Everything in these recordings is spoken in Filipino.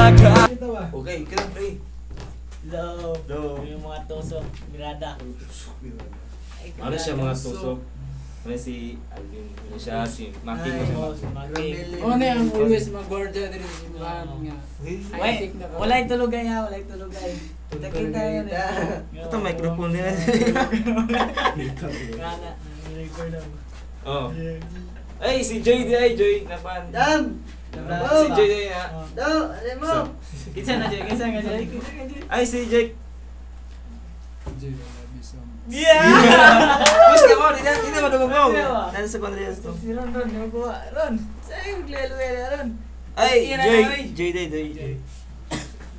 umaga. Okay, kailan pre? Love. Love. Yung mga tusok. Mirada. Ano siya mga tusok? Ano si Alvin? Ano siya? Si Maki mo siya. Si Maki. Oh, na yung always mag-order din si Juan nga. Wait, wala yung tulugay ha, wala yung tulugay. Kita-kita yun eh. Ito microphone din. Kana, record ako. Oh. Ay, si Joy di ay Joy napan. Dam! Si Joy di na. Daw! Alam mo! Kitsa na Joy, kitsa nga Joy. Ay, si Jake. Yeah! Wish ka mo, hindi mo dumabaw. Nasa sa kondriyas to. Si Ron, Ron, nakuha. Ron, sa'yo maglelo-lelo, Ron. Ay, Iyan na Joy. kami. Joy di, Joy.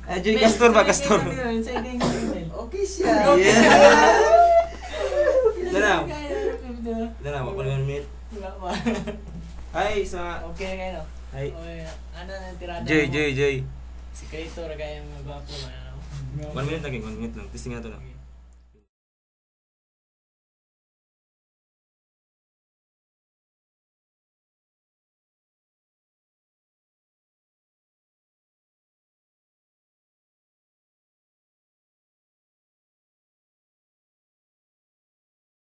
Ay, Joy Castor ba? Castor. Okay siya! Yeah! Dala. Dala, mapalimang minute. Wala pa. Ay, sa... Okay na kayo. Ay. Okay, ano na tirada Joy, mo? Joy, Joy. Si Creator, kaya yung magwapo. 1 minute lagi, 1 minute lang. Testing nga ito lang.